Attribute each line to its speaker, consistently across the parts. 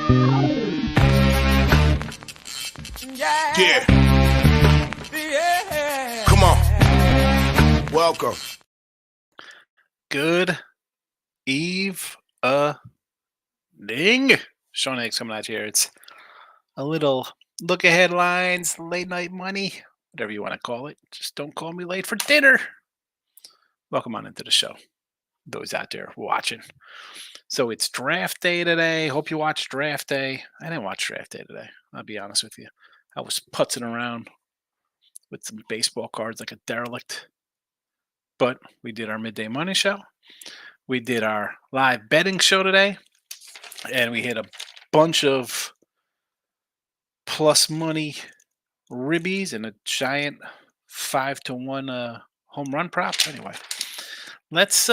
Speaker 1: Yeah. Come on. Welcome.
Speaker 2: Good evening. Sean Higgs coming out here. It's a little look at headlines, late night money, whatever you want to call it. Just don't call me late for dinner. Welcome on into the show. Those out there watching. So it's draft day today. Hope you watched draft day. I didn't watch draft day today. I'll be honest with you. I was putzing around with some baseball cards like a derelict. But we did our midday money show. We did our live betting show today. And we hit a bunch of plus money ribbies and a giant 5-1 home run prop. Anyway, let's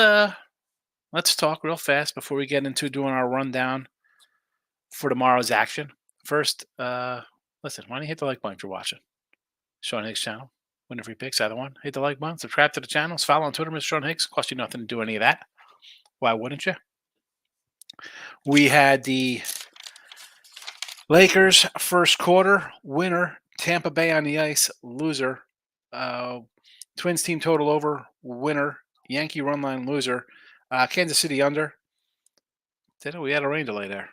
Speaker 2: talk real fast before we get into doing our rundown for tomorrow's action. First, listen, why don't you hit the like button if you're watching? Sean Higgs channel, winning free picks, either one. Hit the like button, subscribe to the channels, follow on Twitter, Mr. Sean Higgs. Cost you nothing to do any of that. Why wouldn't you? We had the Lakers first quarter winner, Tampa Bay on the ice loser, Twins team total over winner, Yankee run line loser, Kansas City under. We had a rain delay there.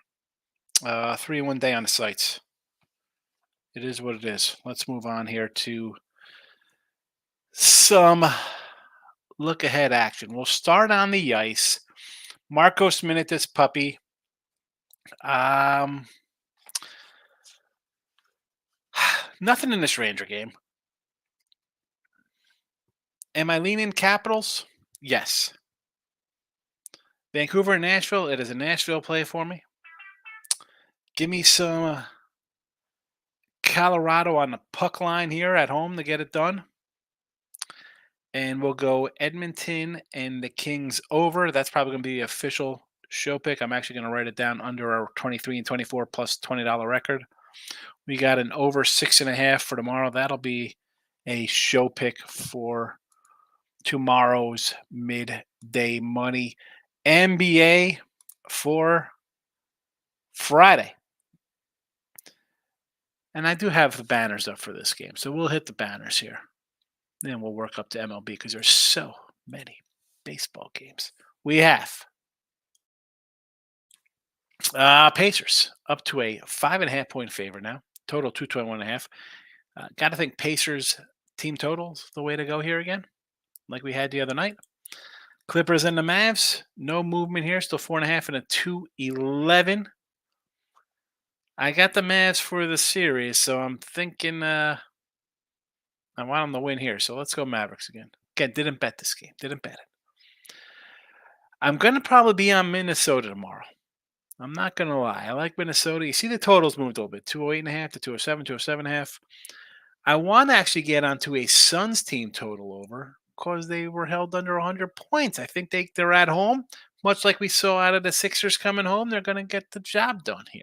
Speaker 2: 3-1 day on the sites. It is what it is. Let's move on here to some look ahead action. We'll start on the ice. Marcos Minute, this puppy. Nothing in this Ranger game. Am I leaning Capitals? Yes. Vancouver and Nashville. It is a Nashville play for me. Give me some Colorado on the puck line here at home to get it done. And we'll go Edmonton and the Kings over. That's probably going to be the official show pick. I'm actually going to write it down under our 23 and 24 plus $20 record. We got an over 6.5 for tomorrow. That'll be a show pick for tomorrow's midday money. NBA for Friday. And I do have the banners up for this game, so we'll hit the banners here. Then we'll work up to MLB because there's so many baseball games. We have Pacers up to a 5.5 point favorite now. Total 221.5. Got to think Pacers team totals the way to go here again, like we had the other night. Clippers and the Mavs, no movement here. Still 4.5 and a 211. I got the Mavs for the series, so I'm thinking I want them to win here. So let's go Mavericks again. Again, didn't bet this game. Didn't bet it. I'm going to probably be on Minnesota tomorrow. I'm not going to lie. I like Minnesota. You see the totals moved a little bit. 208.5 to 207, 207.5. I want to actually get onto a Suns team total over because they were held under 100 points. I think they're at home. Much like we saw out of the Sixers coming home, they're going to get the job done here.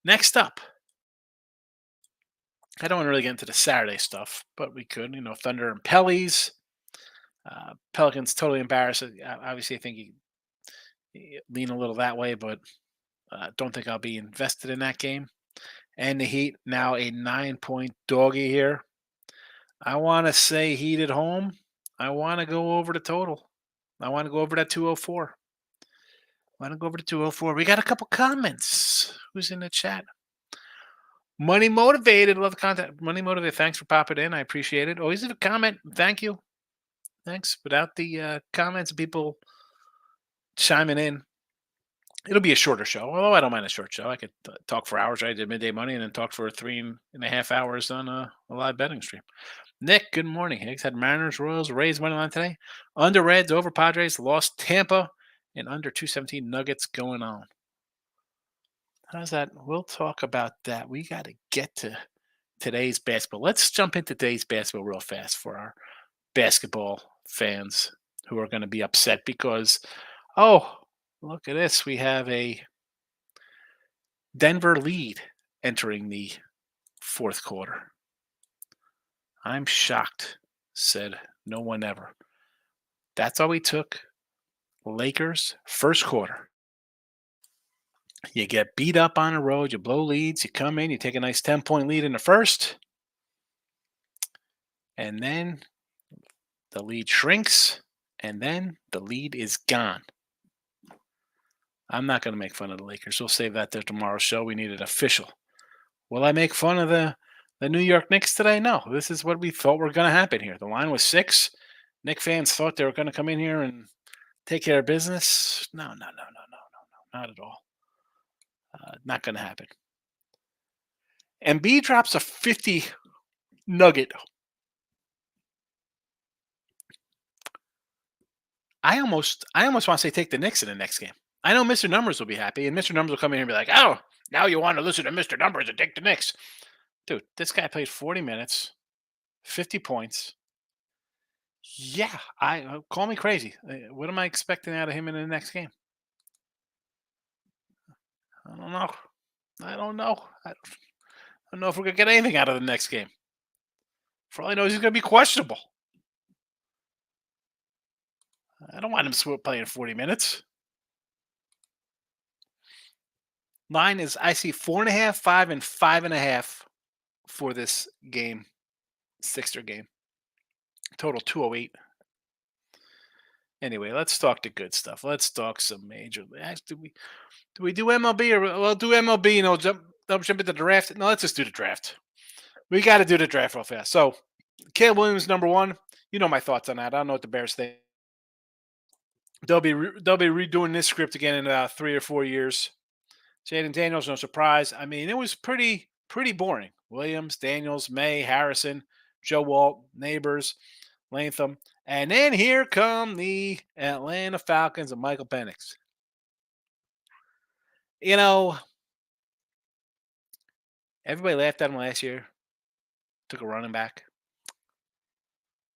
Speaker 2: Next up, I don't want to really get into the Saturday stuff, but we could. Thunder and Pellies. Pelicans totally embarrassed. Obviously, I think you lean a little that way, but don't think I'll be invested in that game. And the Heat, now a 9-point doggy here. I want to say Heat at home. I want to go over the total. I want to go over that 204. We got a couple comments. Who's in the chat? Money Motivated. Love the content. Money Motivated. Thanks for popping in. I appreciate it. Always a comment. Thank you. Thanks. Without the comments and people chiming in, it'll be a shorter show. Although I don't mind a short show. I could talk for hours. I did midday money and then talk for 3.5 hours on a live betting stream. Nick, good morning. Higgs had Mariners, Royals, Rays money line today. Under Reds, over Padres, lost Tampa, and under 217 Nuggets going on. How's that? We'll talk about that. We got to get to today's basketball. Let's jump into today's basketball real fast for our basketball fans who are going to be upset because, look at this. We have a Denver lead entering the fourth quarter. I'm shocked, said no one ever. That's all we took. Lakers, first quarter. You get beat up on the road, you blow leads, you come in, you take a nice 10-point lead in the first, and then the lead shrinks, and then the lead is gone. I'm not going to make fun of the Lakers. We'll save that till tomorrow's show. We need it official. Will I make fun of the New York Knicks today? No. This is what we thought were going to happen here. The line was 6. Knicks fans thought they were going to come in here and take care of business. No, not at all. Not going to happen. Embiid drops a 50 nugget. I almost want to say take the Knicks in the next game. I know Mr. Numbers will be happy, and Mr. Numbers will come in here and be like, oh, now you want to listen to Mr. Numbers and take the Knicks. Dude, this guy played 40 minutes, 50 points. Yeah, call me crazy. What am I expecting out of him in the next game? I don't know. I don't know. I don't know if we're going to get anything out of the next game. For all I know, he's going to be questionable. I don't want him playing 40 minutes. Line is, I see 4.5, 5, and 5.5 for this game, Sixer game. Total 208. Anyway, let's talk the good stuff. Let's talk some major. Do we do MLB or we'll do MLB and we'll jump into the draft? No, let's just do the draft. We got to do the draft real fast. So, Caleb Williams, number 1. You know my thoughts on that. I don't know what the Bears think. They'll be redoing this script again in about 3 or 4 years. Jaden Daniels, no surprise. I mean, it was pretty boring. Williams, Daniels, May, Harrison, Joe Walt, Neighbors, Latham. And then here come the Atlanta Falcons and Michael Penix. You know, everybody laughed at him last year. Took a running back.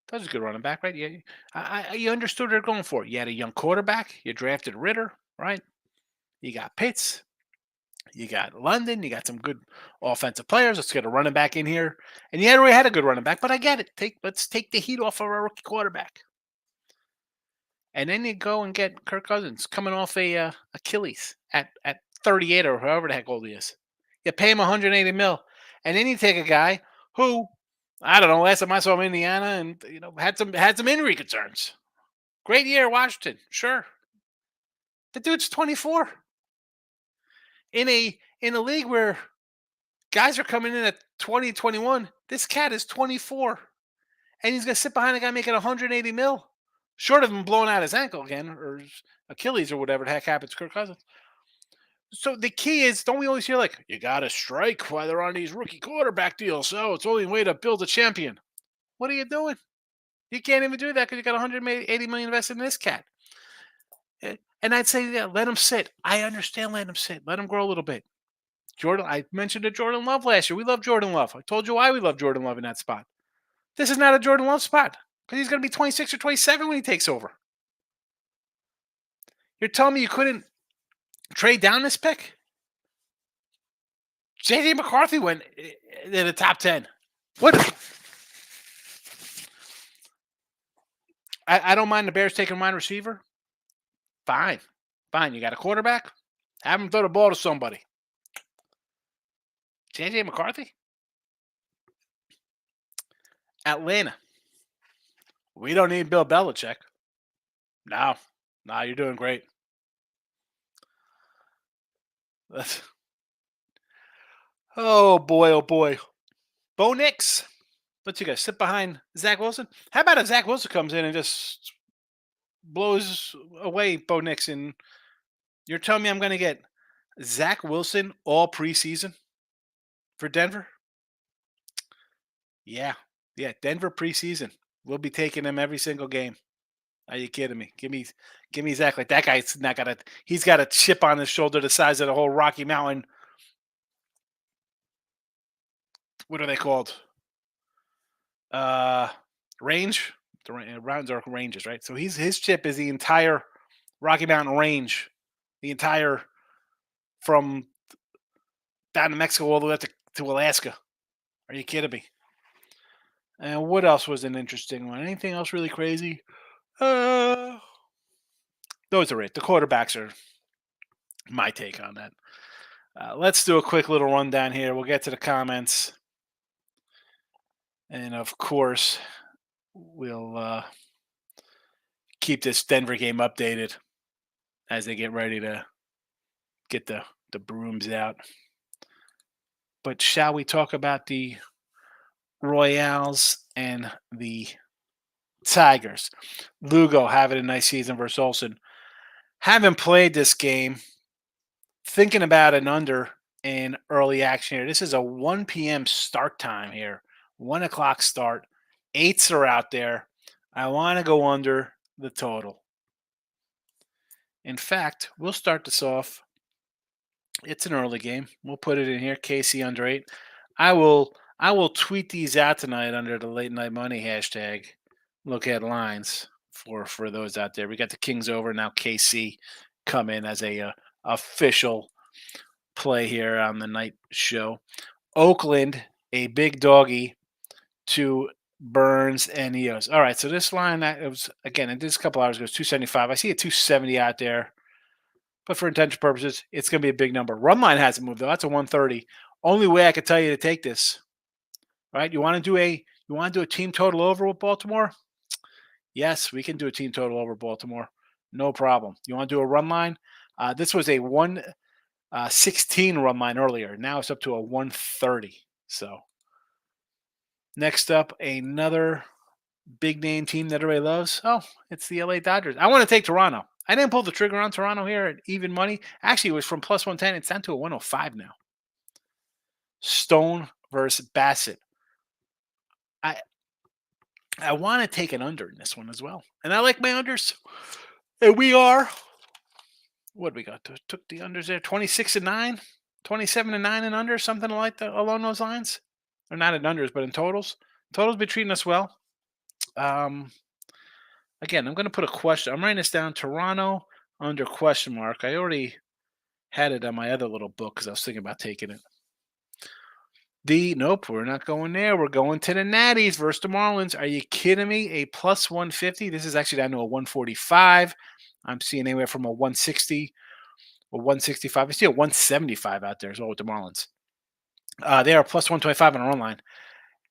Speaker 2: That was a good running back, right? Yeah, you understood what they're going for. You had a young quarterback. You drafted Ritter, right? You got Pitts. You got London. You got some good offensive players. Let's get a running back in here. And you already had a good running back, but I get it. Let's take the heat off of our rookie quarterback. And then you go and get Kirk Cousins coming off a Achilles at 38 or however the heck old he is. You pay him 180 mil, and then you take a guy who, I don't know, last time I saw him in Indiana, and had some injury concerns. Great year, Washington, sure. The dude's 24. In a league where guys are coming in at 20, 21, this cat is 24, and he's gonna sit behind a guy making 180 mil. Short of him blowing out his ankle again, or his Achilles, or whatever the heck happens to Kirk Cousins. So the key is, don't we always hear like, you got to strike while they're on these rookie quarterback deals? So it's the only way to build a champion. What are you doing? You can't even do that because you got 180 million invested in this cat. And I'd say, yeah, let him sit. I understand, let him sit. Let him grow a little bit. Jordan, I mentioned to Jordan Love last year. We love Jordan Love. I told you why we love Jordan Love in that spot. This is not a Jordan Love spot because he's going to be 26 or 27 when he takes over. You're telling me you couldn't trade down this pick? J.J. McCarthy went in the top 10. What? I don't mind the Bears taking wide receiver. Fine. You got a quarterback? Have him throw the ball to somebody. J.J. McCarthy? Atlanta. We don't need Bill Belichick. No, you're doing great. Oh boy. Bo Nix. Let's you guys sit behind Zach Wilson. How about if Zach Wilson comes in and just blows away Bo Nix, and you're telling me I'm going to get Zach Wilson all preseason for Denver? Yeah, Denver preseason. We'll be taking him every single game. Are you kidding me? Give me Zach. Like, that guy's not got he's got a chip on his shoulder the size of the whole Rocky Mountain. What are they called? Range. The rounds are ranges, right? So his chip is the entire Rocky Mountain range, the entire from down to Mexico all the way up to Alaska. Are you kidding me? And what else was an interesting one? Anything else really crazy? Those are it. The quarterbacks are My take on that. Let's do a quick little rundown here. We'll get to the comments. And of course, we'll keep this Denver game updated as they get ready to get the brooms out. But shall we talk about the Royals and the Tigers? Lugo having a nice season versus Olsen. Haven't played this game. Thinking about an under in early action here. This is a 1 p.m. start time here. 1 o'clock start. Eights are out there. I want to go under the total. In fact, we'll start this off. It's an early game. We'll put it in here. KC under 8. I will tweet these out tonight under the late night money hashtag. Look at lines for those out there. We got the Kings over now. KC come in as a official play here on the night show. Oakland, a big doggy to Burns and Eos. All right, so this line that it was again, it did a couple hours ago, 275. I see a 270 out there, but for intention purposes, it's going to be a big number. Run line hasn't moved though. That's a 130. Only way I could tell you to take this, right? You want to do a team total over with Baltimore? Yes, we can do a team total over Baltimore. No problem. You want to do a run line? This was a 116 run line earlier. Now it's up to a 130. So next up, another big name team that everybody loves. Oh, it's the LA Dodgers. I want to take Toronto. I didn't pull the trigger on Toronto here at even money. Actually, it was from plus 110. It's down to a 105 now. Stone versus Bassett. I want to take an under in this one as well. And I like my unders. And we are, what we got? Took the unders there, 26-9, 27-9 and under, something like that along those lines. Or not in unders, but in totals. Totals be treating us well. Again, I'm going to put a question. I'm writing this down. Toronto under question mark. I already had it on my other little book because I was thinking about taking it. Nope, we're not going there. We're going to the Natties versus the Marlins. Are you kidding me? A plus 150. This is actually down to a 145. I'm seeing anywhere from a 160 or 165. I see a 175 out there as well with the Marlins. They are plus 125 on our own line.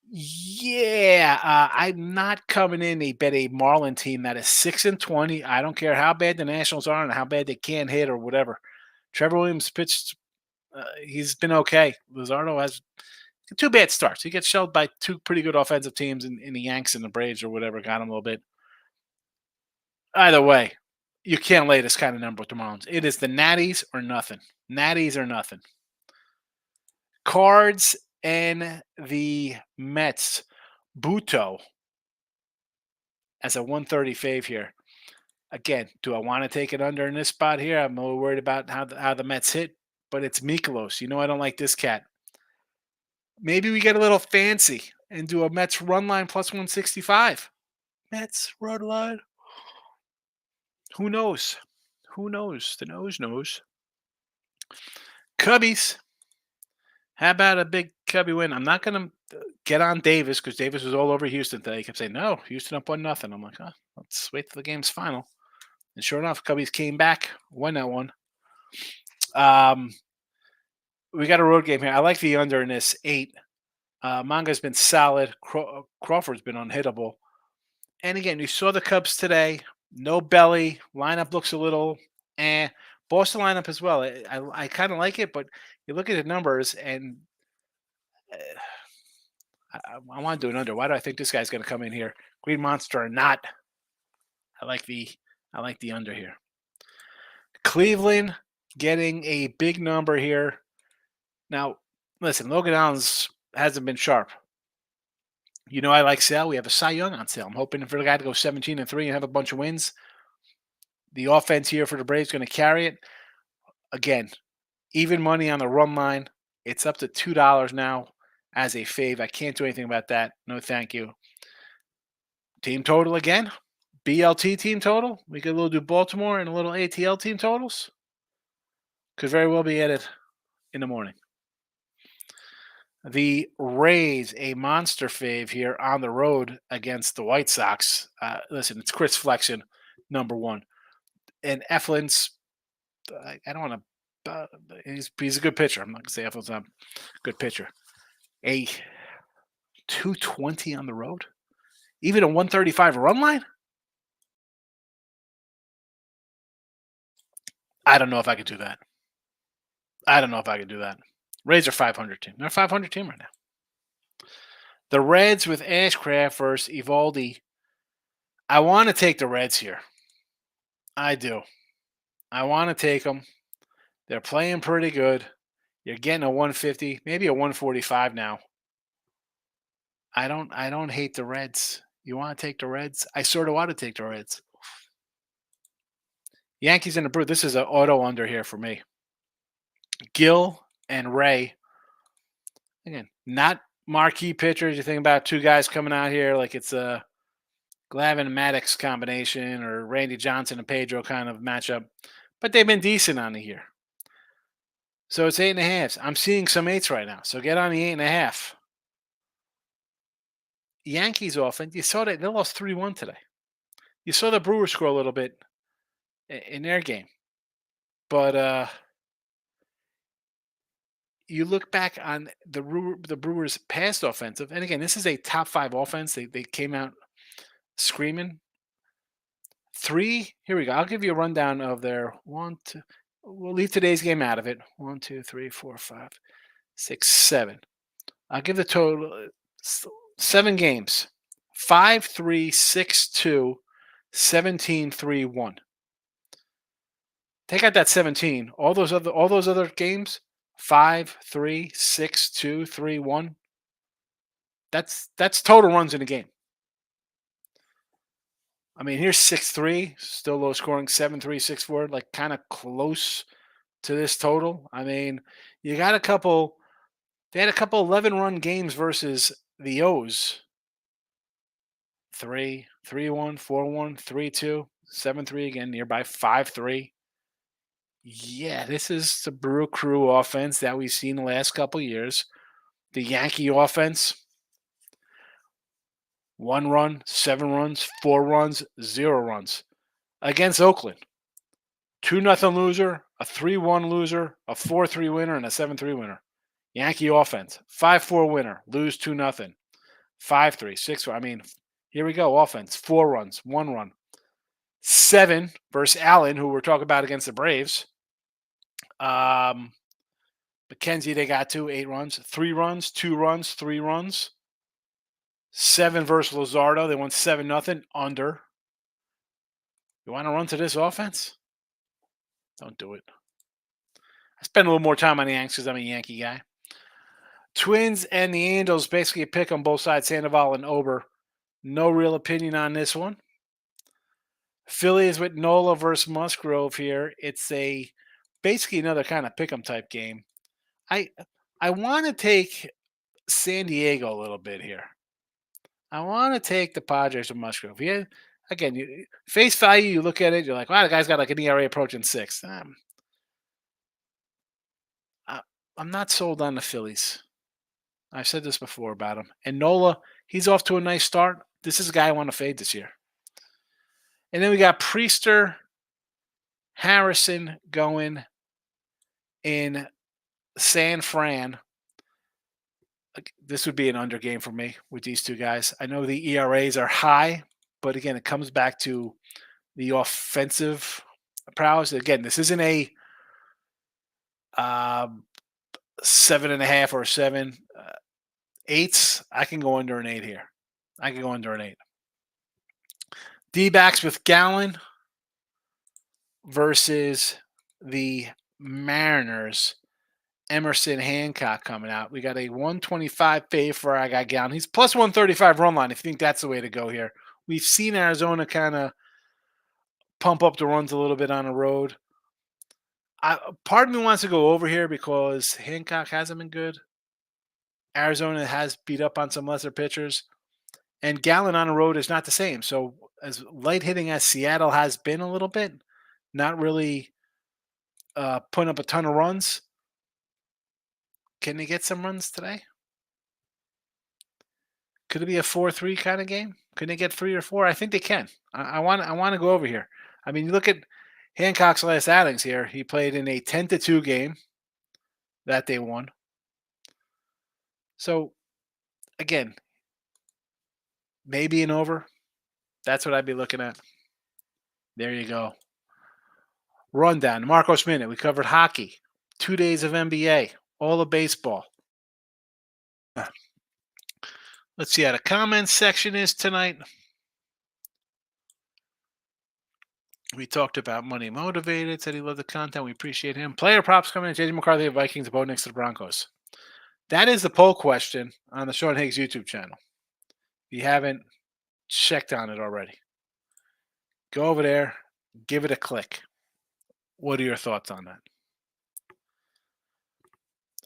Speaker 2: Yeah, I'm not coming in to bet a Marlin team that is 6-20. I don't care how bad the Nationals are and how bad they can't hit or whatever. Trevor Williams pitched. He's been okay. Luzardo has 2 bad starts. He gets shelled by 2 pretty good offensive teams in the Yanks and the Braves or whatever. Got him a little bit. Either way, you can't lay this kind of number with the Marlins. It is the Natties or nothing. Natties or nothing. Cards and the Mets. Buto as a 130 fave here. Again, do I want to take it under in this spot here? I'm a little worried about how the Mets hit, but it's Mikolos. You know I don't like this cat. Maybe we get a little fancy and do a Mets run line plus 165. Mets run line. Who knows? Who knows? The nose knows. Cubbies. How about a big Cubby win? I'm not going to get on Davis because Davis was all over Houston today. He kept saying, no, Houston up 1-0. I'm like, let's wait till the game's final. And sure enough, Cubbies came back, won that one. We got a road game here. I like the under in this 8. Manga's been solid. Crawford's been unhittable. And again, you saw the Cubs today. No belly. Lineup looks a little Boston lineup as well. I kind of like it, but you look at the numbers and I want to do an under. Why do I think this guy's going to come in here? Green Monster or not? I like the under here. Cleveland getting a big number here. Now, listen, Logan Allen hasn't been sharp. You know I like Sale. We have a Cy Young on sale. I'm hoping for the guy to go 17-3 and have a bunch of wins. The offense here for the Braves is going to carry it. Again, even money on the run line. It's up to $2 now as a fave. I can't do anything about that. No, thank you. Team total again. BLT team total. We could a little do Baltimore and a little ATL team totals. Could very well be added in the morning. The Rays, a monster fave here on the road against the White Sox. Listen, it's Chris Flexen, number 1. And Eflin's, I don't want to uh, he's a good pitcher. I'm not gonna say Effel's a good pitcher. A 220 on the road, even a 135 run line. I don't know if I could do that. I don't know if I could do that. Rays are 500 team. They're a 500 team right now. The Reds with Ashcraft versus Evaldi. I want to take the Reds here. I do. I want to take them. They're playing pretty good. You're getting a 150, maybe a 145 now. I don't hate the Reds. You want to take the Reds? I sort of want to take the Reds. Yankees and the Brewers. This is an auto under here for me. Gill and Ray. Again, not marquee pitchers. You think about two guys coming out here like it's a Glavine Maddox combination or Randy Johnson and Pedro kind of matchup, but they've been decent on the year. So it's 8.5. I'm seeing some eights right now. So get on the 8.5. Yankees offense. You saw that they lost 3-1 today. You saw the Brewers score a little bit in their game, but you look back on the Brewers' past offensive, and again, this is a top 5 offense. They came out screaming. Here we go. I'll give you a rundown of their one, two. We'll leave today's game out of it. 1, 2, 3, 4, 5, 6, 7. I'll give the total 7 games. 5-3, 6-2, 17-3-1. Take out that 17. All those other games, 5-3, 6-2, 3-1. That's total runs in a game. I mean, here's 6-3, still low scoring, 7-3, 6-4, like kind of close to this total. I mean, you got they had a couple 11-run games versus the O's. 3-1, 4-1, 3-2, 7-3 again, nearby 5-3. Yeah, this is the Brew Crew offense that we've seen the last couple years. The Yankee offense, 1 run, 7 runs, 4 runs, 0 runs. Against Oakland, 2-0 loser, a 3-1 loser, a 4-3 winner, and a 7-3 winner. Yankee offense, 5-4 winner, lose 2-0, 5-3, 6-4. I mean, here we go. Offense, 4 runs, 1 run. 7 versus Allen, who we're talking about against the Braves. McKenzie, they got 8 runs, 3 runs, 2 runs, 3 runs. 7 versus Luzardo. They won 7-0 under. You want to run to this offense? Don't do it. I spend a little more time on the Yanks because I'm a Yankee guy. Twins and the Angels, basically a pick on both sides, Sandoval and Ober. No real opinion on this one. Phillies with Nola versus Musgrove here. It's basically another kind of pick'em type game. I want to take San Diego a little bit here. I want to take the Padres with Musgrove. Yeah, again, face value, you look at it, you're like, wow, the guy's got like an ERA approaching 6. I'm not sold on the Phillies. I've said this before about him. And Nola, he's off to a nice start. This is a guy I want to fade this year. And then we got Priester, Harrison going in San Fran. This would be an under game for me with these two guys. I know the ERAs are high, but again, it comes back to the offensive prowess. Again, this isn't a 7.5 or 7. 8s, I can go under an 8 here. I can go under an 8. D-backs with Gallen versus the Mariners. Emerson Hancock coming out. We got a 125 fave for our guy Gallen. He's plus 135 run line if you think that's the way to go here. We've seen Arizona kind of pump up the runs a little bit on the road. Part of me wants to go over here because Hancock hasn't been good. Arizona has beat up on some lesser pitchers. And Gallen on the road is not the same. So as light hitting as Seattle has been a little bit, not really putting up a ton of runs. Can they get some runs today? Could it be a 4-3 kind of game? Can they get 3 or 4? I think they can. I want to go over here. I mean, you look at Hancock's last outings here, he played in a 10-2 game that they won. So again, maybe an over. That's what I'd be looking at. There you go. Rundown. Marcos Minute. We covered hockey, 2 days of NBA, all of baseball. Let's see how the comments section is tonight. We talked about Money Motivated. Said he loved the content. We appreciate him. Player props coming in. JJ McCarthy of Vikings, Bo Nix to the Broncos. That is the poll question on the Sean Higgs YouTube channel. If you haven't checked on it already, go over there, give it a click. What are your thoughts on that?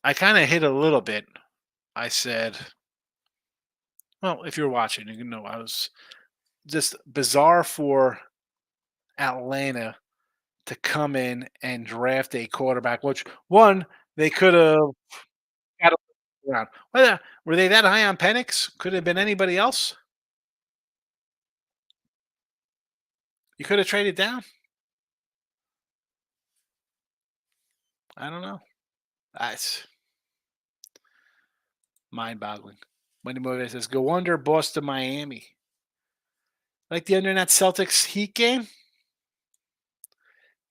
Speaker 2: I kind of hit a little bit. I said, well, if you're watching, you know I was just bizarre for Atlanta to come in and draft a quarterback, which one they could have had around. Were they that high on Penix? Could have been anybody else. You could have traded down. I don't know. That's mind-boggling. Money Motivator says, go under Boston, Miami. Like the under in that Celtics Heat game?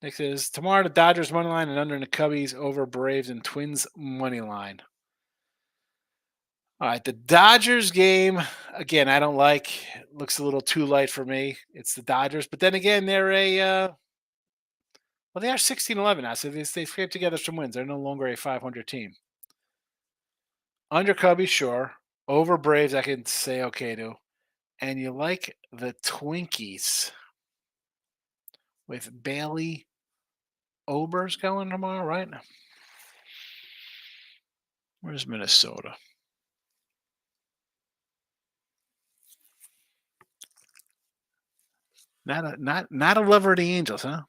Speaker 2: Next is tomorrow the Dodgers money line and under in the Cubbies over Braves and Twins money line. All right, the Dodgers game, again, I don't like. It looks a little too light for me. It's the Dodgers. But then again, they're well, they are 16-11 now, so they scraped together some wins. They're no longer a 500 team. Under Cubbies, sure. Over Braves, I can say okay to. And you like the Twinkies with Bailey Ober's going tomorrow, right? Where's Minnesota? Not a lover of the Angels, huh?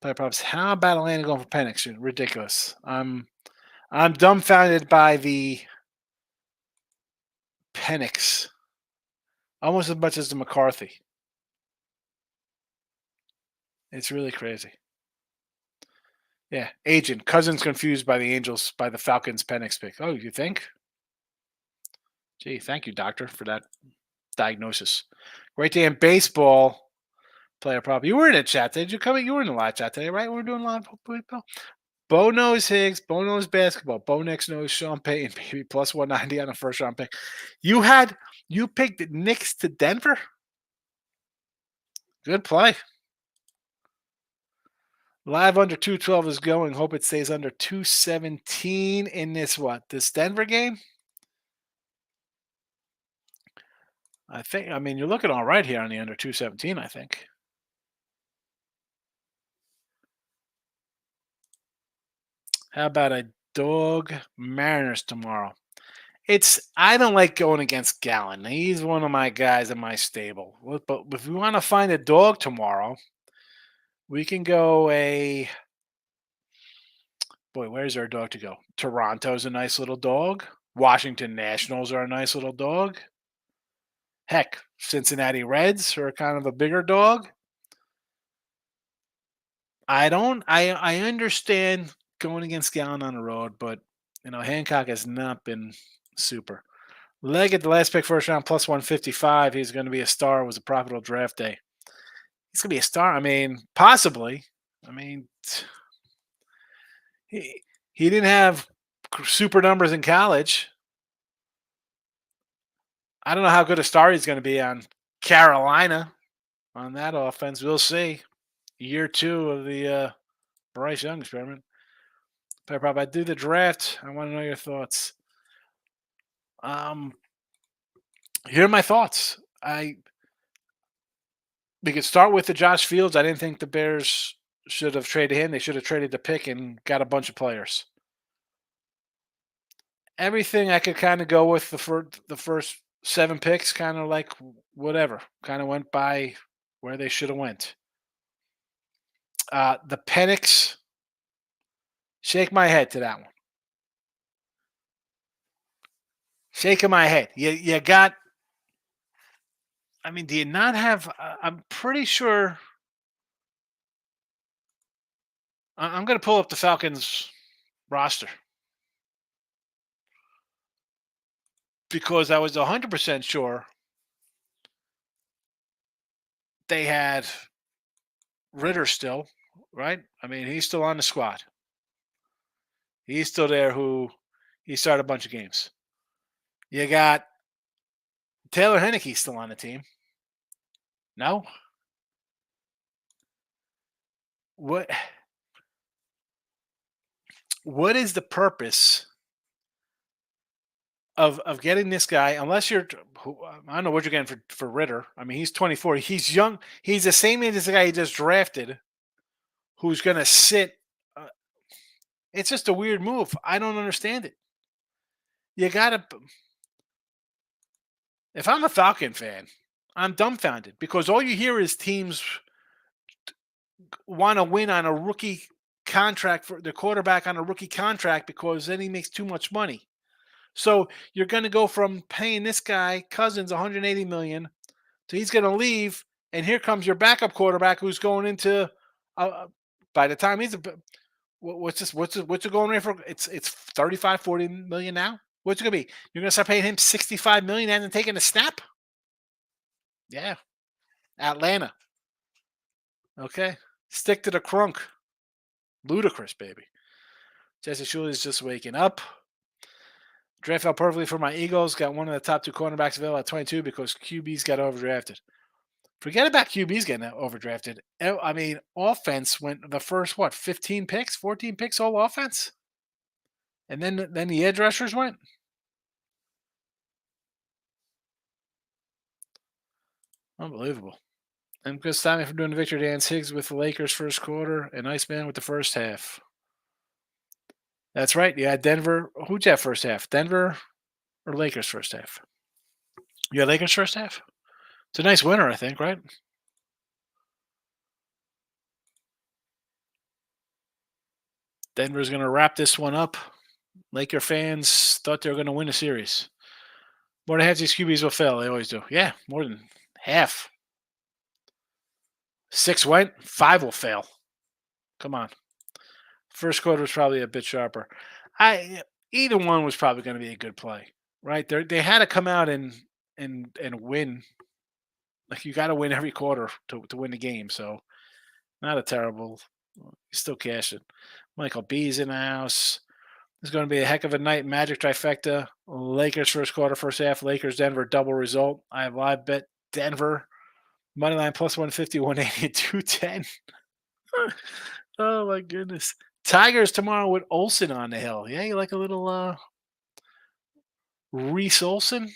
Speaker 2: Player props. How about Atlanta going for Penix? Ridiculous. I'm dumbfounded by the Penix, almost as much as the McCarthy. It's really crazy. Yeah, agent Cousins confused by the Angels by the Falcons Penix pick. Oh, you think? Gee, thank you, doctor, for that diagnosis. Great day in baseball. Player prop. You were in a chat. Did you come in? You were in a live chat today, right? We were doing live baseball. Bo knows Higgs. Bo knows basketball. Bo next knows Sean Payton, baby. Plus 190 on a first round pick. You picked the Knicks to Denver? Good play. Live under 212 is going. Hope it stays under 217 in this this Denver game? I mean, you're looking all right here on the under 217, I think. How about a dog Mariners tomorrow? I don't like going against Gallen. He's one of my guys in my stable. But if we want to find a dog tomorrow, we can go boy, where's our dog to go? Toronto's a nice little dog. Washington Nationals are a nice little dog. Heck, Cincinnati Reds are kind of a bigger dog. I understand going against Gallen on the road, but Hancock has not been super. Leggett, the last pick, first round, plus 155. He's going to be a star. It was a profitable draft day. He's going to be a star. I mean, possibly. I mean, he didn't have super numbers in college. I don't know how good a star he's going to be on Carolina on that offense. We'll see. Year 2 of the Bryce Young experiment. Pepper, I do the draft. I want to know your thoughts. Here are my thoughts. We could start with the Josh Fields. I didn't think the Bears should have traded him. They should have traded the pick and got a bunch of players. Everything I could kind of go with the first 7 picks, kind of like whatever, kind of went by where they should have went. The Penix, shake my head to that one. Shaking my head. You got. I mean, do you not have? I'm pretty sure I'm going to pull up the Falcons roster because I was 100% sure they had Ritter still, right? I mean, he's still on the squad. He's still there. He started a bunch of games. You got Taylor Henneke still on the team. No, what? What is the purpose of getting this guy? Unless I don't know what you're getting for Ritter. I mean, he's 24. He's young. He's the same age as the guy he just drafted, who's going to sit. Uh, it's just a weird move. I don't understand it. You got to. If I'm a Falcon fan, I'm dumbfounded because all you hear is teams want to win on a rookie contract for the quarterback on a rookie contract because then he makes too much money. So you're going to go from paying this guy Cousins 180 million to he's going to leave, and here comes your backup quarterback who's going into. By the time what's this? What's it going rate for? It's 35, 40 million now. What's it going to be? You're going to start paying him 65 million and then taking a snap? Yeah, Atlanta. Okay, stick to the crunk. Ludicrous, baby. Jesse Shuley is just waking up. Draft fell perfectly for my Eagles. Got one of the top two cornerbacks available at 22 because QBs got overdrafted. Forget about QBs getting overdrafted. I mean, offense went the first, 15 picks, 14 picks, all offense? And then the edge rushers went? Unbelievable. And good stop me from doing the Victor Dance Higgs with the Lakers first quarter and Iceman with the first half. That's right. You had Denver. Who'd you have first half? Denver or Lakers first half? You had Lakers first half? It's a nice winner, I think, right? Denver's going to wrap this one up. Laker fans thought they were going to win a series. More than half these QBs will fail. They always do. Yeah, more than half. 6 went, 5 will fail. Come on. First quarter was probably a bit sharper. Either one was probably going to be a good play, right? They had to come out and win. Like you got to win every quarter to win the game. So not a terrible. You still cash it. Michael B's in the house. It's going to be a heck of a night. Magic trifecta. Lakers first quarter, first half. Lakers, Denver, double result. I have live bet Denver. Moneyline plus 150, 180, 210. Oh, my goodness. Tigers tomorrow with Olsen on the hill. Yeah, you like a little Reese Olsen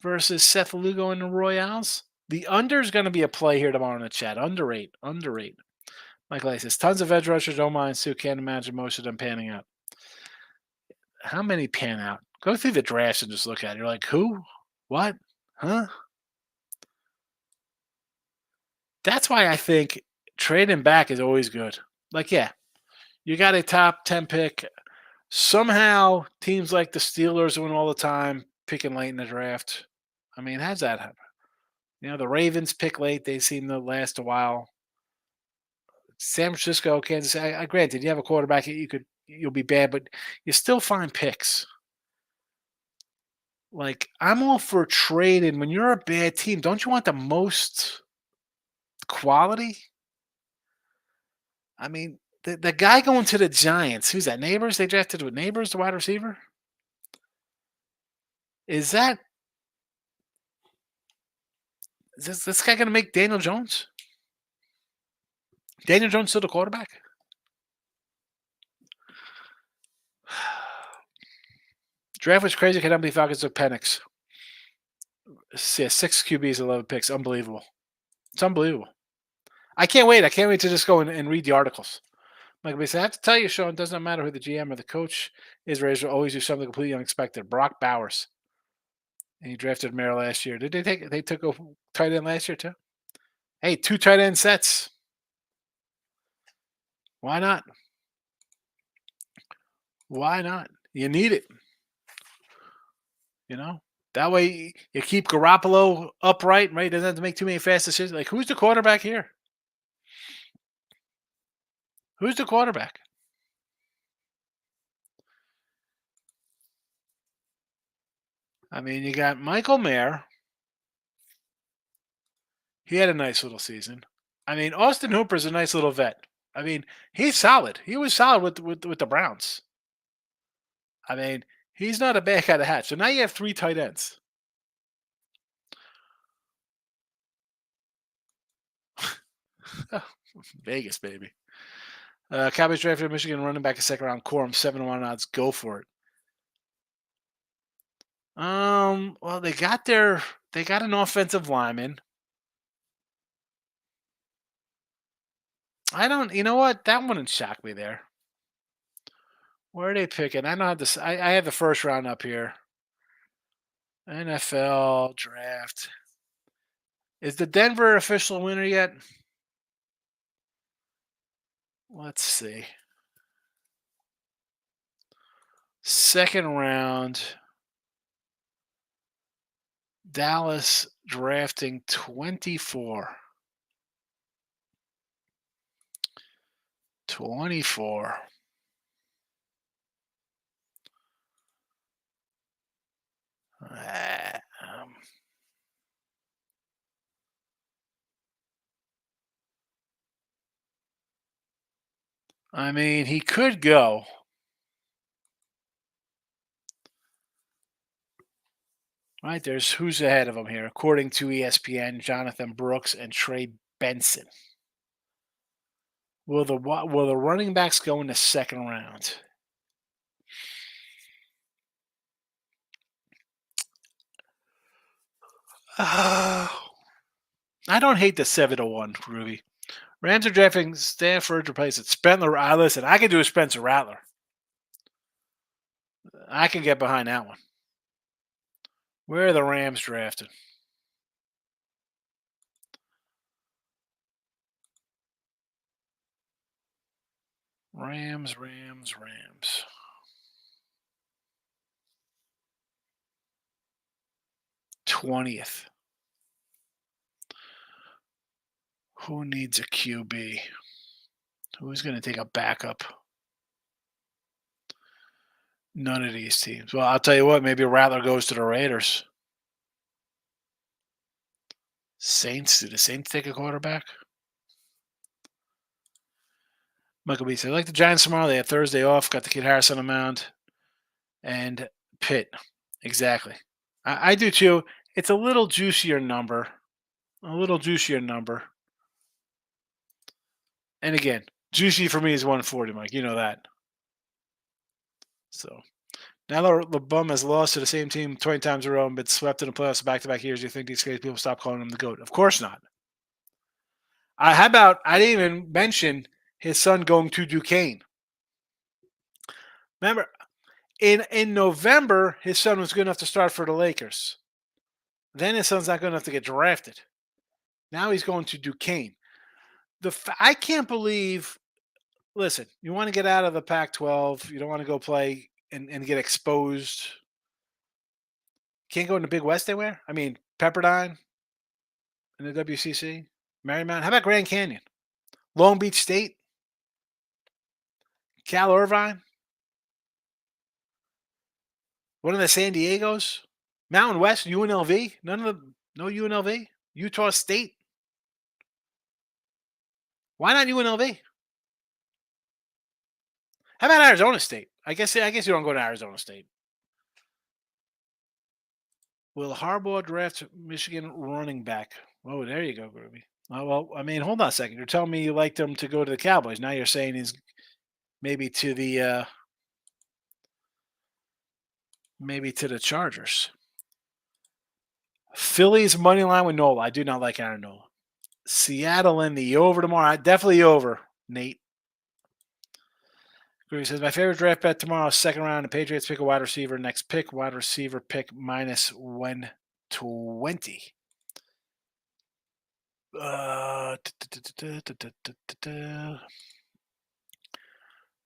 Speaker 2: versus Seth Lugo and the Royals? The under is going to be a play here tomorrow in the chat. Underrate. Michael A says, tons of edge rushers, don't mind, so can't imagine most of them panning out. How many pan out? Go through the drafts and just look at it. You're like, who? What? Huh? That's why I think trading back is always good. Like, yeah, you got a top 10 pick. Somehow, teams like the Steelers win all the time, picking late in the draft. I mean, how's that happen? You know, the Ravens pick late. They seem to last a while. San Francisco, Kansas City. I granted, you have a quarterback, you'll be bad, but you still find picks. Like, I'm all for trading. When you're a bad team, don't you want the most quality? I mean, the guy going to the Giants, who's that? Neighbors? They drafted with Neighbors, the wide receiver? Is this guy going to make Daniel Jones? Daniel Jones still the quarterback? Draft was crazy. Can MLB Falcons took Penix. Yeah, 6 QBs, 11 picks. Unbelievable. It's unbelievable. I can't wait. I can't wait to just go and read the articles. Like I said, I have to tell you, Sean, it doesn't matter who the GM or the coach is. Raiders will always do something completely unexpected. Brock Bowers. And he drafted Mare last year. Did they took a tight end last year too? Hey, 2 tight end sets. Why not? Why not? You need it. You know? That way you keep Garoppolo upright, right? Doesn't have to make too many fast decisions. Like, who's the quarterback here? Who's the quarterback? I mean, you got Michael Mayer. He had a nice little season. I mean, Austin Hooper's a nice little vet. I mean, he's solid. He was solid with the Browns. I mean, he's not a bad guy to hatch. So now you have three tight ends. Vegas, baby. Cowboys drafted Michigan running back a second round. Quorum 7-1 odds. Go for it. Well, they got an offensive lineman. I don't. You know what? That wouldn't shock me there. Where are they picking? I don't have this. I have the first round up here. NFL draft. Is the Denver official winner yet? Let's see. Second round. Dallas drafting 24. 24. I mean, he could go. Right, there's who's ahead of him here, according to ESPN, Jonathan Brooks and Trey Benson. Will the running backs go in the second round? I don't hate the 7-1, Ruby. Rams are drafting Stanford to replace it. Listen, I can do a Spencer Rattler. I can get behind that one. Where are the Rams drafted? Rams. 20th. Who needs a QB? Who's going to take a backup? None of these teams. Well, I'll tell you what, maybe Rattler goes to the Raiders. Saints. Do the Saints take a quarterback? Michael B said, I like the Giants tomorrow. They had Thursday off. Got the kid Harris on the mound. And Pitt. Exactly. I do too. It's a little juicier number. And again, juicy for me is 140, Mike. You know that. So now the bum has lost to the same team 20 times in a row and been swept in the playoffs back-to-back years. You think these crazy people stop calling him the GOAT? Of course not. How about I didn't even mention his son going to Duquesne. Remember, in November, his son was good enough to start for the Lakers. Then his son's not good enough to get drafted. Now he's going to Duquesne. I can't believe. Listen, you want to get out of the Pac-12. You don't want to go play and get exposed. Can't go in the Big West anywhere. I mean, Pepperdine in the WCC, Marymount. How about Grand Canyon, Long Beach State, Cal Irvine, one of the San Diegos, Mountain West, UNLV. No UNLV, Utah State. Why not UNLV? How about Arizona State? I guess you don't go to Arizona State. Will Harbaugh draft Michigan running back? Oh, there you go, Groovy. Oh, well, I mean, hold on a second. You're telling me you liked him to go to the Cowboys. Now you're saying he's maybe to the Chargers. Phillies money line with Nola. I do not like Aaron Nola. Seattle in the over tomorrow. Definitely over, Nate. Groovy says, my favorite draft bet tomorrow, second round. The Patriots pick a wide receiver. Next pick, wide receiver pick minus 120.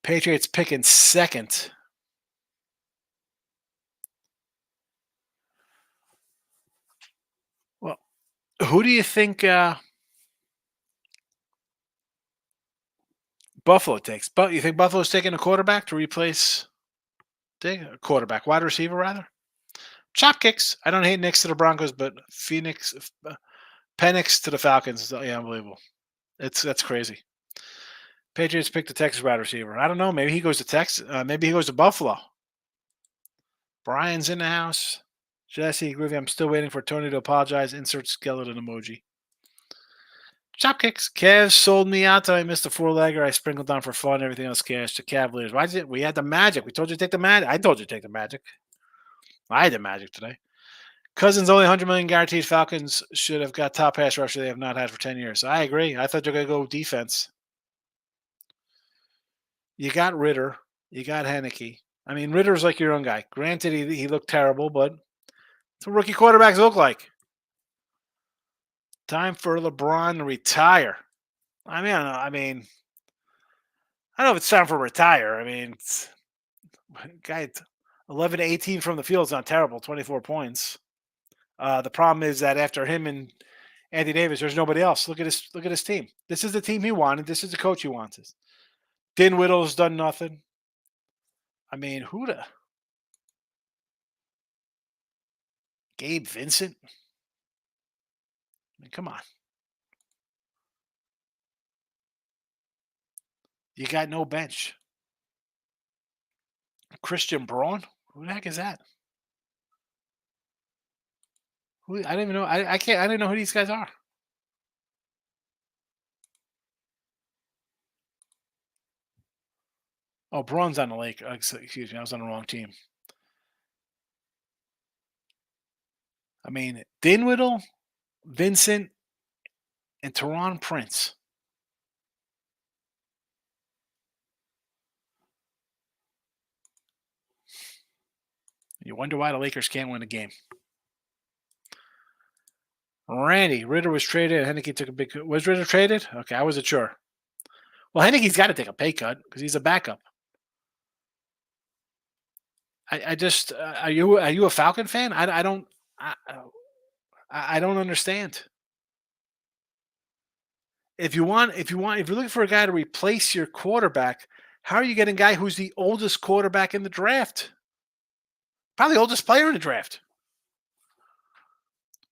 Speaker 2: Patriots picking second. Well, who do you think Buffalo takes. But you think Buffalo's taking a quarterback to replace a quarterback, wide receiver rather? Chop kicks. I don't hate Knicks to the Broncos, but Penix to the Falcons is unbelievable. That's crazy. Patriots picked the Texas wide receiver. I don't know. Maybe he goes to Texas. Maybe he goes to Buffalo. Brian's in the house. Jesse, Groovy, I'm still waiting for Tony to apologize. Insert skeleton emoji. Chop kicks. Cavs sold me out till I missed a four-legger. I sprinkled down for fun. Everything else cash. The Cavaliers. Why did it? We had the Magic. We told you to take the Magic. I told you to take the Magic. I had the Magic today. Cousins only 100 million guaranteed. Falcons should have got top pass rusher they have not had for 10 years. I agree. I thought they were going to go defense. You got Ritter. You got Heineke. I mean, Ritter's like your own guy. Granted, he looked terrible, but that's what rookie quarterbacks look like. Time for LeBron to retire. I mean, I don't know if it's time for retire. I mean, guy, 11 to 18 from the field is not terrible. 24 points. The problem is that after him and Anthony Davis, there's nobody else. Look at his team. This is the team he wanted. This is the coach he wants. Dinwiddle's done nothing. I mean, who the Gabe Vincent? I mean, come on. You got no bench. Christian Braun? Who the heck is that? I don't even know. I can't. I don't know who these guys are. Oh, Braun's on the lake. Excuse me, I was on the wrong team. I mean, Dinwiddle, Vincent, and Teron Prince. You wonder why the Lakers can't win a game. Randy, Ritter was traded. And Heineke took a big. Was Ritter traded? Okay, I wasn't sure. Well, Heineke's got to take a pay cut because he's a backup. I just are you a Falcon fan? I don't understand. If you're looking for a guy to replace your quarterback, how are you getting a guy who's the oldest quarterback in the draft? Probably the oldest player in the draft.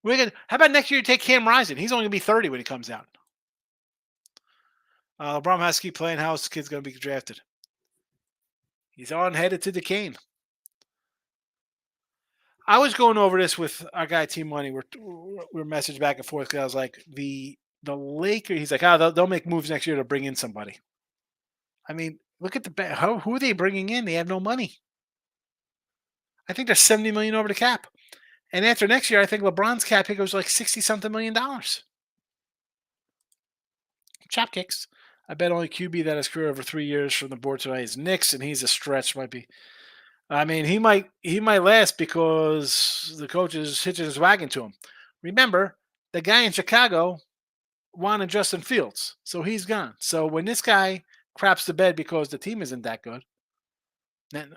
Speaker 2: How about next year you take Cam Rising? He's only going to be 30 when he comes out. LeBron has to keep playing. How is this kid's going to be drafted? He's on headed to Duquesne. I was going over this with our guy Team Money. We're messaging back and forth because I was like, the Lakers. He's like, they'll make moves next year to bring in somebody. I mean, look at who are they bringing in? They have no money. I think they're $70 million over the cap. And after next year, I think LeBron's cap hit goes like $60-something million. Chop kicks. I bet only QB that has career over 3 years from the board tonight is Knicks, and he's a stretch. Might be. I mean, he might last because the coach is hitching his wagon to him. Remember, the guy in Chicago wanted Justin Fields, so he's gone. So when this guy craps the bed because the team isn't that good, then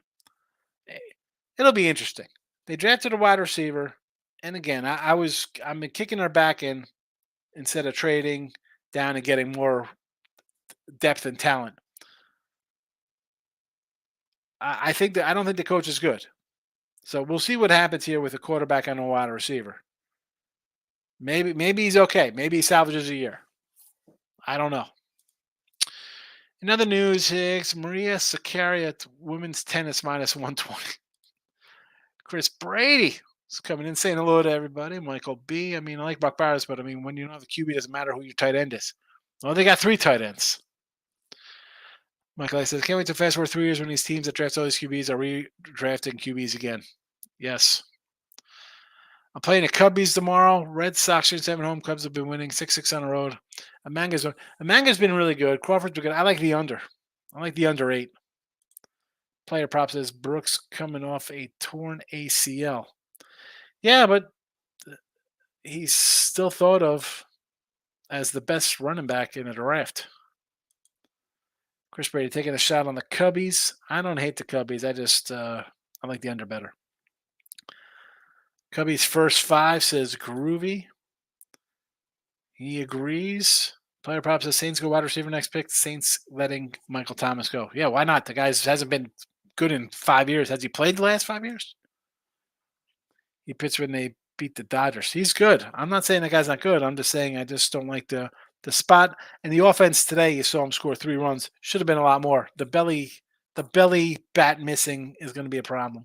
Speaker 2: it'll be interesting. They drafted a wide receiver, and again, I'm kicking her back in instead of trading down and getting more depth and talent. I don't think the coach is good. So we'll see what happens here with a quarterback and a wide receiver. Maybe he's okay. Maybe he salvages a year. I don't know. In other news, Higgs, Maria Sakkari women's tennis minus 120. Chris Brady is coming in saying hello to everybody. Michael B. I mean, I like Brock Bowers, but I mean, when you don't have the QB, it doesn't matter who your tight end is. Well, they got 3 tight ends. Michael I says, can't wait to fast forward 3 years when these teams that draft all these QBs are redrafting QBs again. Yes. I'm playing the Cubbies tomorrow. Red Sox 7 home. Cubs have been winning 6-6 on the road. Amanga's been really good. Crawford's been good. I like the under. I like the under 8. Player prop says Brooks coming off a torn ACL. Yeah, but he's still thought of as the best running back in the draft. Chris Brady taking a shot on the Cubbies. I don't hate the Cubbies. I like the under better. Cubbies first 5 says groovy. He agrees. Player props: the Saints go wide receiver next pick. Saints letting Michael Thomas go. Yeah, why not? The guy hasn't been good in 5 years. Has he played the last 5 years? He pitched when they beat the Dodgers. He's good. I'm not saying the guy's not good. I'm just saying I just don't like the spot. And the offense today, you saw him score 3 runs. Should have been a lot more. The belly bat missing is going to be a problem.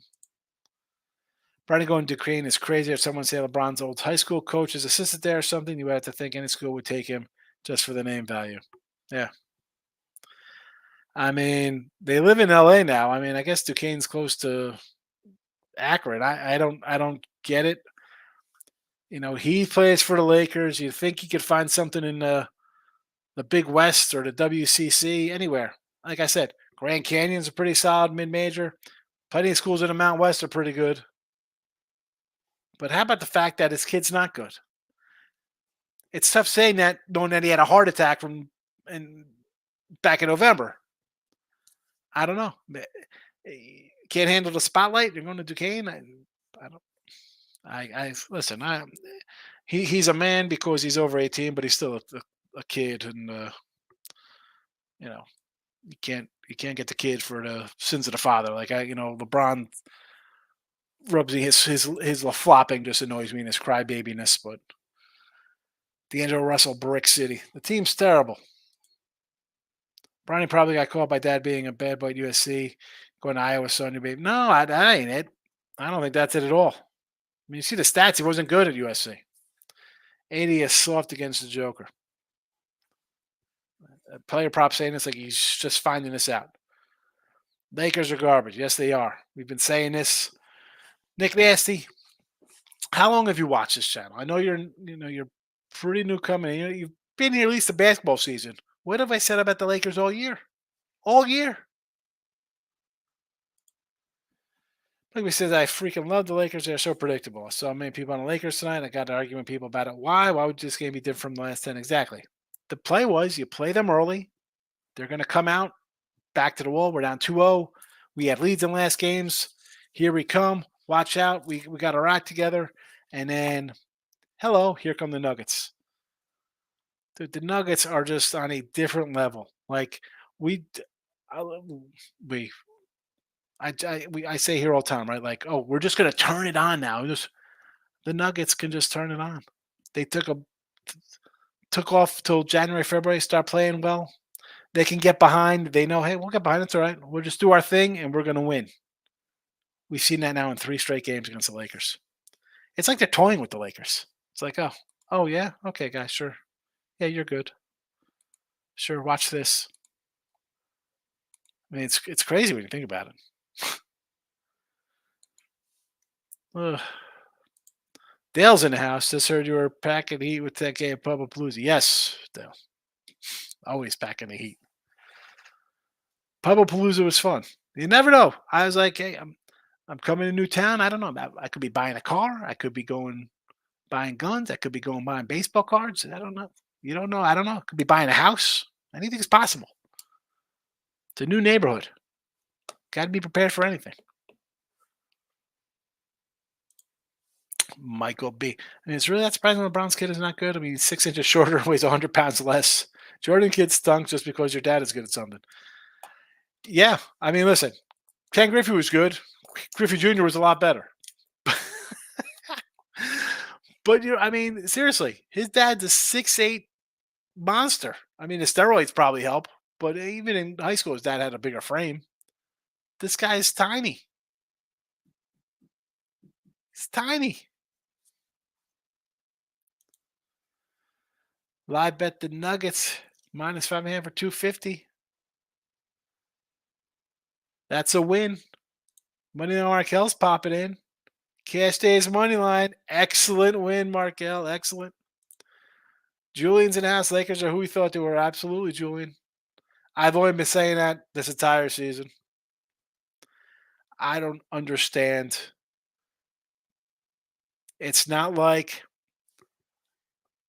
Speaker 2: Brady going Duquesne is crazy. If someone say LeBron's old high school coach is assistant there or something, you would have to think any school would take him just for the name value. Yeah. I mean, they live in LA now. I mean, I guess Duquesne's close to Akron. I don't get it. He plays for the Lakers. You think he could find something in the Big West or the WCC, anywhere. Like I said, Grand Canyon's a pretty solid mid-major. Plenty of schools in the Mountain West are pretty good. But how about the fact that his kid's not good? It's tough saying that, knowing that he had a heart attack back in November. I don't know. Can't handle the spotlight. You're going to Duquesne. I don't. I listen. He's a man because he's over 18, but he's still a kid, and you know you can't get the kid for the sins of the father. Like LeBron rubs his flopping just annoys me and his crybabiness, but D'Angelo Russell, Brick City. The team's terrible. Bronny probably got caught by dad being a bad boy at USC, going to Iowa, son, your baby. No, that ain't it. I don't think that's it at all. I mean, you see the stats. He wasn't good at USC. 80 is soft against the Joker. Player prop saying this like he's just finding this out. Lakers are garbage. Yes, they are. We've been saying this. Nick Nasty, how long have you watched this channel? I know you're pretty new coming. You've been here at least the basketball season. What have I said about the Lakers all year? All year. Like we said, I freaking love the Lakers. They're so predictable. I saw many people on the Lakers tonight. I got to argue with people about it. Why? Why would this game be different from the last 10? Exactly. The play was you play them early. They're going to come out back to the wall. We're down 2-0. We had leads in last games. Here we come. Watch out. We got our act together. And then, hello, here come the Nuggets. Dude, the Nuggets are just on a different level. Like I say here all the time, right? Like, oh, we're just gonna turn it on now. The Nuggets can just turn it on. They took off till January, February, start playing well. They can get behind. They know, hey, we'll get behind. It's all right. We'll just do our thing, and we're gonna win. We've seen that now in 3 straight games against the Lakers. It's like they're toying with the Lakers. It's like, oh yeah, okay, guys, sure. Yeah, you're good. Sure, watch this. I mean, it's crazy when you think about it. Ugh. Dale's in the house. Just heard you were packing the heat with that game, Bubba Palooza. Yes, Dale. Always packing the heat. Pubba Palooza was fun. You never know. I was like, hey, I'm coming to new town. I don't know. I could be buying a car. I could be going buying guns. I could be going buying baseball cards. I don't know. You don't know. I don't know. Could be buying a house. Anything's possible. It's a new neighborhood. Got to be prepared for anything. Michael B. I mean, it's really that surprising LeBron's kid is not good. I mean, he's 6 inches shorter, weighs 100 pounds less. Jordan kid stunk just because your dad is good at something. Yeah. I mean, listen, Ken Griffey was good. Griffey Jr. was a lot better. But, I mean, seriously, his dad's a 6'8" monster. I mean, the steroids probably help. But even in high school, his dad had a bigger frame. This guy is tiny. He's tiny. Live bet the Nuggets -5.5 for 250. That's a win. Money on Markel's popping in. Cash Days money line. Excellent win, Markel. Excellent. Julian's in the house. Lakers are who we thought they were. Absolutely, Julian. I've only been saying that this entire season. I don't understand. It's not like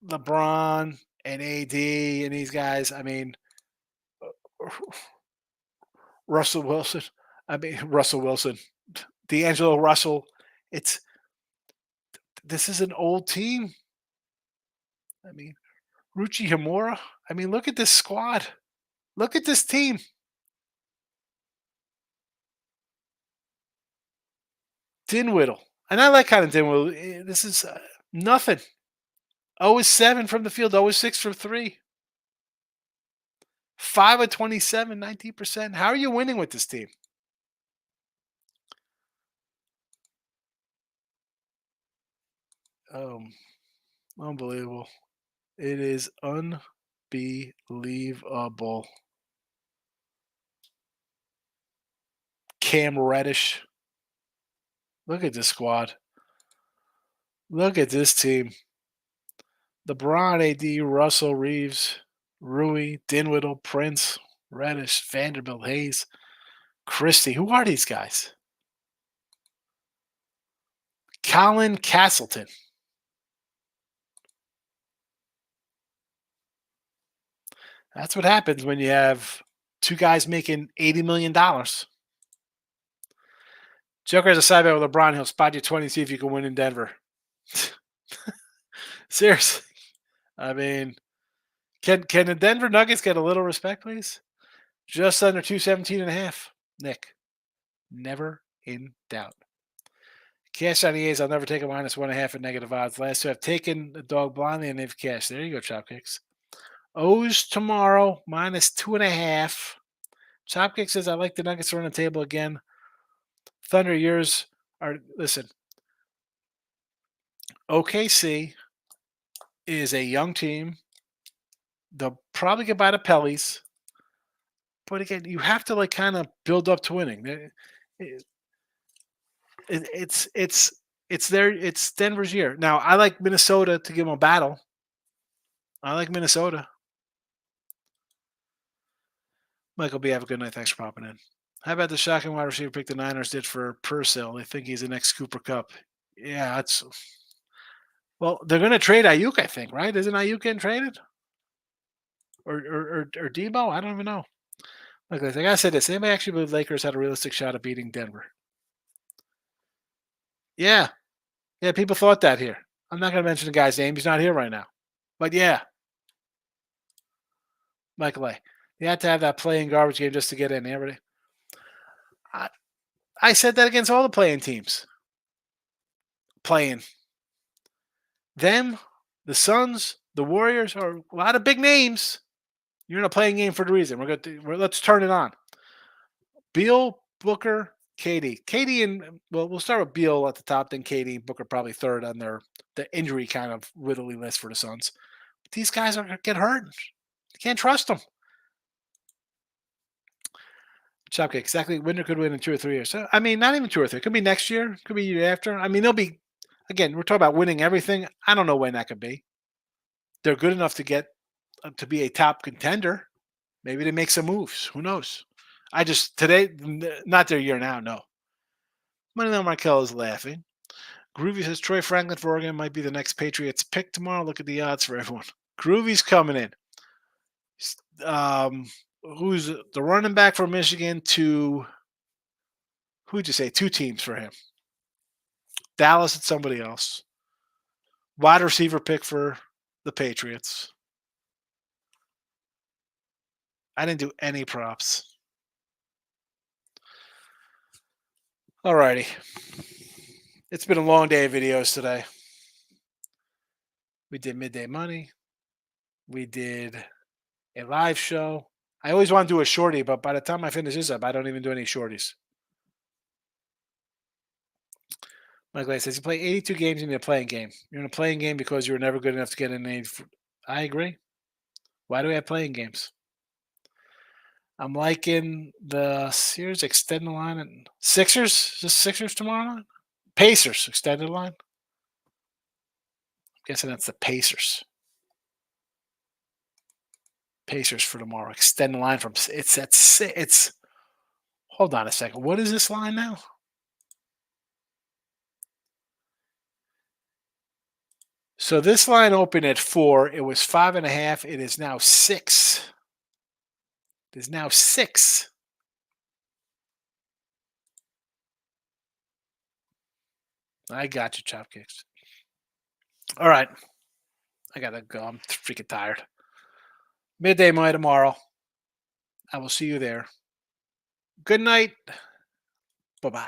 Speaker 2: LeBron and AD and these guys. I mean, Russell Wilson. D'Angelo Russell. This is an old team. I mean, Ruchi Hamura. I mean, look at this squad. Look at this team. Dinwiddie. And I like kind of Dinwiddie. This is nothing. 0 7 from the field, 0 6 from 3. 5 of 27, 19%. How are you winning with this team? Unbelievable. It is unbelievable. Cam Reddish. Look at this squad. Look at this team. LeBron, AD, Russell, Reeves, Rui, Dinwiddie, Prince, Reddish, Vanderbilt, Hayes, Christie. Who are these guys? Colin Castleton. That's what happens when you have two guys making $80 million. Joker has a side bet with LeBron. He'll spot you 20, see if you can win in Denver. Seriously. I mean, can the Denver Nuggets get a little respect, please? Just under 217.5. Nick, never in doubt. Cash on the A's. I'll never take a -1.5 at negative odds. Last two I've taken the dog blindly and they've cashed. There you go, Chopkicks. O's tomorrow, -2.5. Chopkick says, I like the Nuggets to run the table again. Thunder, yours are, listen, OKC is a young team. They'll probably get by the Pellies. But again, you have to like kind of build up to winning. It's Denver's year. Now, I like Minnesota to give them a battle. I like Minnesota. Michael B, have a good night. Thanks for popping in. How about the shocking wide receiver pick the Niners did for Purcell? They think he's the next Cooper Cup. Yeah, that's well, they're going to trade Ayuk, I think, right? Isn't Ayuk getting traded? Or Debo? I don't even know. Like I gotta say this: anybody actually believe Lakers had a realistic shot of beating Denver? Yeah, yeah. People thought that here. I'm not going to mention the guy's name. He's not here right now. But yeah, Michael A. You had to have that playing garbage game just to get in. Everybody. I said that against all the playing teams. Playing them, the Suns, the Warriors are a lot of big names. You're in a playing game for the reason. Let's turn it on. Beal, Booker, KD and we'll start with Beal at the top, then KD, Booker probably third on the injury kind of whittly list for the Suns. But these guys are gonna get hurt. You can't trust them. Chopkick, exactly. Winner could win in 2 or 3 years. So, I mean, not even 2 or 3. Could be next year. Could be year after. I mean, they'll be. Again, we're talking about winning everything. I don't know when that could be. They're good enough to get to be a top contender. Maybe they make some moves. Who knows? I just today, not their year now. No. Moneyline Markel is laughing. Groovy says Troy Franklin for Oregon might be the next Patriots pick tomorrow. Look at the odds for everyone. Groovy's coming in. Who's the running back for Michigan to? Who'd you say? 2 teams for him. Dallas and somebody else. Wide receiver pick for the Patriots. I didn't do any props. Alrighty. It's been a long day of videos today. We did Midday Money. We did a live show. I always want to do a shorty, but by the time I finish this up, I don't even do any shorties. Michael says you play 82 games in a playing game. You're in a playing game because you were never good enough to get in any. I agree. Why do we have playing games? I'm liking the Sears extended line and Sixers. Is this Sixers tomorrow night? Pacers extended line. I'm guessing that's the Pacers. Pacers for tomorrow. Extended line from it's. Hold on a second. What is this line now? So this line opened at 4. It was 5.5. It is now 6. It is now 6. I got you, Chopkicks. All right. I gotta go. I'm freaking tired. Midday my tomorrow. I will see you there. Good night. Bye bye.